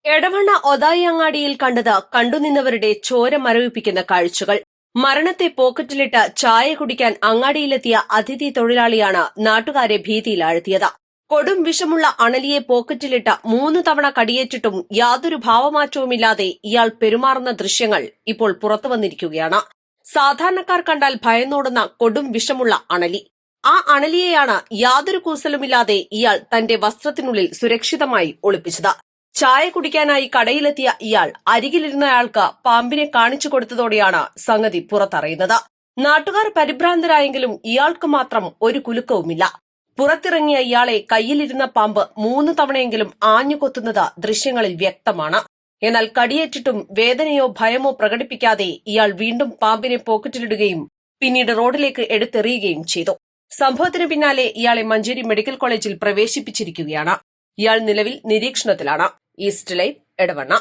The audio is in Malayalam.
എടവണ്ണ ഒതായി അങ്ങാടിയിൽ കണ്ടത് കണ്ടുനിന്നവരുടെ ചോര മരവിപ്പിക്കുന്ന കാഴ്ചകൾ. മരണത്തെ പോക്കറ്റിലിട്ട് ചായ കുടിക്കാൻ അങ്ങാടിയിലെത്തിയ അതിഥി തൊഴിലാളിയാണ് നാട്ടുകാരെ ഭീതിയിലാഴ്ത്തിയത്. കൊടും വിഷമുള്ള അണലിയെ പോക്കറ്റിലിട്ട് 3 തവണ കടിയേറ്റിട്ടും യാതൊരു ഭാവമാറ്റവുമില്ലാതെ ഇയാൾ പെരുമാറുന്ന ദൃശ്യങ്ങൾ ഇപ്പോൾ പുറത്തുവന്നിരിക്കുകയാണ്. സാധാരണക്കാർ കണ്ടാൽ ഭയന്നോടുന്ന കൊടും വിഷമുള്ള അണലി. ആ അണലിയെയാണ് യാതൊരു കൂസലുമില്ലാതെ ഇയാൾ തന്റെ വസ്ത്രത്തിനുള്ളിൽ സുരക്ഷിതമായി ഒളിപ്പിച്ചത്. ചായ കുടിക്കാനായി കടയിലെത്തിയ ഇയാൾ അരികിലിരുന്നയാൾക്ക് പാമ്പിനെ കാണിച്ചു കൊടുത്തതോടെയാണ് സംഗതി പുറത്തറിയുന്നത്. നാട്ടുകാർ പരിഭ്രാന്തരായെങ്കിലും ഇയാൾക്ക് മാത്രം ഒരു കുലുക്കവുമില്ല. പുറത്തിറങ്ങിയ ഇയാളെ കയ്യിലിരുന്ന പാമ്പ് 3 തവണയെങ്കിലും ആഞ്ഞുകൊത്തുന്നത് ദൃശ്യങ്ങളിൽ വ്യക്തമാണ്. എന്നാൽ കടിയേറ്റിട്ടും വേദനയോ ഭയമോ പ്രകടിപ്പിക്കാതെ ഇയാൾ വീണ്ടും പാമ്പിനെ പോക്കറ്റിലിടുകയും പിന്നീട് റോഡിലേക്ക് എടുത്തെറിയുകയും ചെയ്തു. സംഭവത്തിന് പിന്നാലെ ഇയാളെ മഞ്ചേരി മെഡിക്കൽ കോളേജിൽ പ്രവേശിപ്പിച്ചിരിക്കുകയാണ്. ഇയാൾ നിലവിൽ നിരീക്ഷണത്തിലാണ്. East live, Edavanna.